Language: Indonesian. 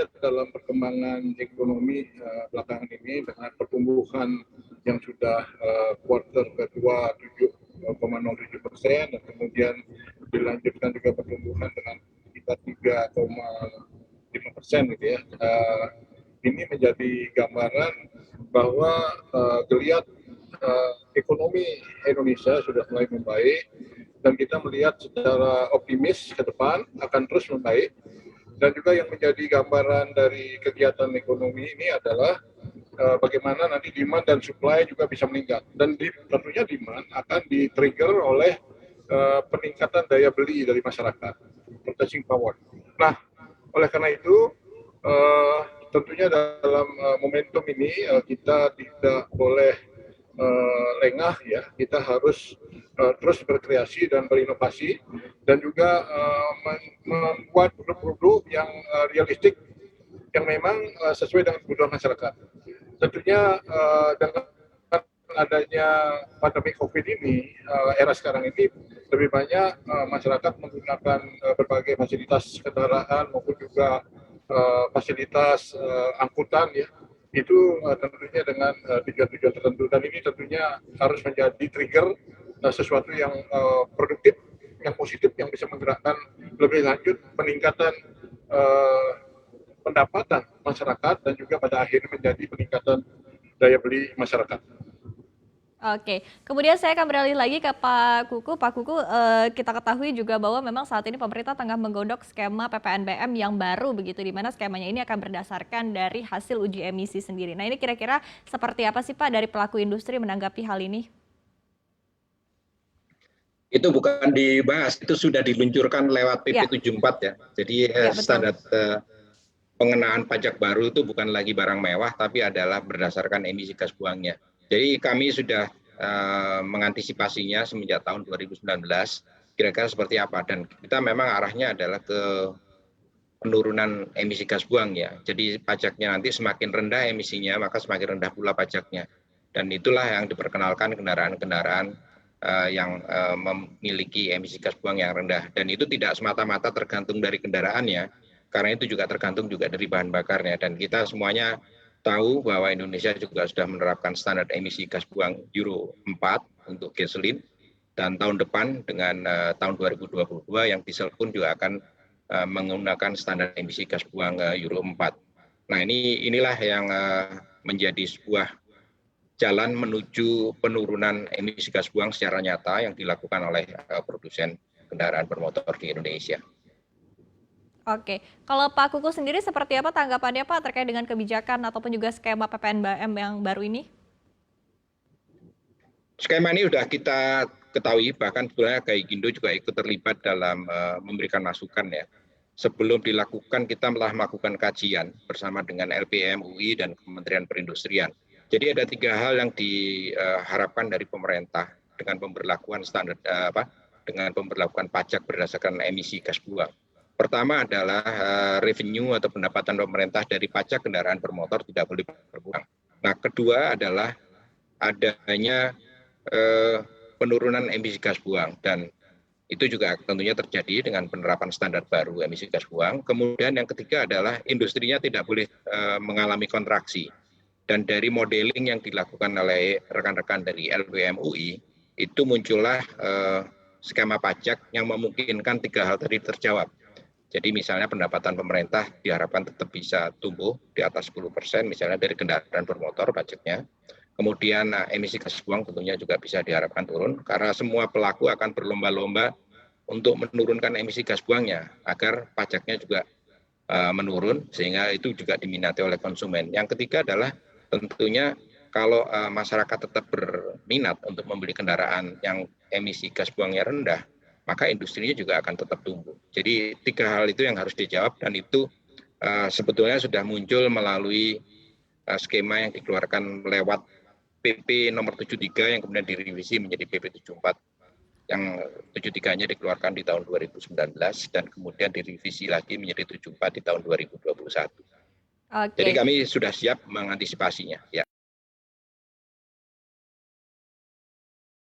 lihat dalam perkembangan ekonomi belakangan ini dengan pertumbuhan yang sudah kuartal kedua 7,07%, dan kemudian dilanjutkan juga pertumbuhan dengan sekitar 3,5% gitu ya. Ini menjadi gambaran bahwa geliat ekonomi Indonesia sudah mulai membaik, dan kita melihat secara optimis ke depan akan terus membaik. Dan juga yang menjadi gambaran dari kegiatan ekonomi ini adalah bagaimana nanti demand dan supply juga bisa meningkat. Dan tentunya demand akan di-trigger oleh peningkatan daya beli dari masyarakat, purchasing power. Nah, oleh karena itu tentunya dalam momentum ini kita tidak boleh lengah ya, kita harus terus berkreasi dan berinovasi, dan juga membuat produk-produk yang realistik, yang memang sesuai dengan kebutuhan masyarakat. Tentunya dengan adanya pandemi COVID ini, era sekarang ini lebih banyak masyarakat menggunakan berbagai fasilitas kendaraan maupun juga fasilitas angkutan ya. Itu tentunya dengan tujuan-tujuan tertentu, dan ini tentunya harus menjadi trigger sesuatu yang produktif, yang positif, yang bisa menggerakkan lebih lanjut peningkatan pendapatan masyarakat, dan juga pada akhirnya menjadi peningkatan daya beli masyarakat. Oke, kemudian saya akan beralih lagi ke Pak Kuku. Pak Kuku, kita ketahui juga bahwa memang saat ini pemerintah tengah menggodok skema PPNBM yang baru begitu, di mana skemanya ini akan berdasarkan dari hasil uji emisi sendiri. Nah, ini kira-kira seperti apa sih Pak dari pelaku industri menanggapi hal ini? Itu bukan dibahas, itu sudah diluncurkan lewat Ya, PP 74 ya. Jadi ya betul. standar pengenaan pajak baru itu bukan lagi barang mewah, tapi adalah berdasarkan emisi gas buangnya. Jadi kami sudah mengantisipasinya semenjak tahun 2019, kira-kira seperti apa. Dan kita memang arahnya adalah ke penurunan emisi gas buang ya. Jadi pajaknya nanti semakin rendah emisinya, maka semakin rendah pula pajaknya. Dan itulah yang diperkenalkan kendaraan-kendaraan yang memiliki emisi gas buang yang rendah. Dan itu tidak semata-mata tergantung dari kendaraannya, karena itu juga tergantung juga dari bahan bakarnya. Dan kita semuanya tahu bahwa Indonesia juga sudah menerapkan standar emisi gas buang Euro 4 untuk gasolin, dan tahun depan dengan tahun 2022 yang diesel pun juga akan menggunakan standar emisi gas buang Euro 4. Nah, inilah yang menjadi sebuah jalan menuju penurunan emisi gas buang secara nyata yang dilakukan oleh produsen kendaraan bermotor di Indonesia. Oke, kalau Pak Kuku sendiri seperti apa tanggapannya Pak terkait dengan kebijakan ataupun juga skema PPNBM yang baru ini? Skema ini sudah kita ketahui, bahkan sebenarnya Gaikindo juga ikut terlibat dalam memberikan masukan ya. Sebelum dilakukan, kita telah melakukan kajian bersama dengan LPM, UI, dan Kementerian Perindustrian. Jadi ada 3 hal yang diharapkan dari pemerintah dengan pemberlakuan standar dengan pemberlakuan pajak berdasarkan emisi gas buang. Pertama adalah revenue atau pendapatan pemerintah dari pajak kendaraan bermotor tidak boleh berkurang. Nah, kedua adalah adanya penurunan emisi gas buang, dan itu juga tentunya terjadi dengan penerapan standar baru emisi gas buang. Kemudian yang ketiga adalah industrinya tidak boleh mengalami kontraksi. Dan dari modeling yang dilakukan oleh rekan-rekan dari LPM UI, itu muncullah skema pajak yang memungkinkan 3 hal tadi terjawab. Jadi misalnya pendapatan pemerintah diharapkan tetap bisa tumbuh di atas 10%, misalnya dari kendaraan bermotor pajaknya. Kemudian emisi gas buang tentunya juga bisa diharapkan turun, karena semua pelaku akan berlomba-lomba untuk menurunkan emisi gas buangnya, agar pajaknya juga menurun, sehingga itu juga diminati oleh konsumen. Yang ketiga adalah tentunya kalau masyarakat tetap berminat untuk membeli kendaraan yang emisi gas buangnya rendah, maka industrinya juga akan tetap tumbuh. Jadi 3 hal itu yang harus dijawab, dan itu sebetulnya sudah muncul melalui skema yang dikeluarkan lewat PP nomor 73 yang kemudian direvisi menjadi PP 74. Yang 73-nya dikeluarkan di tahun 2019 dan kemudian direvisi lagi menjadi 74 di tahun 2021. Jadi Oke. kami sudah siap mengantisipasinya. Ya.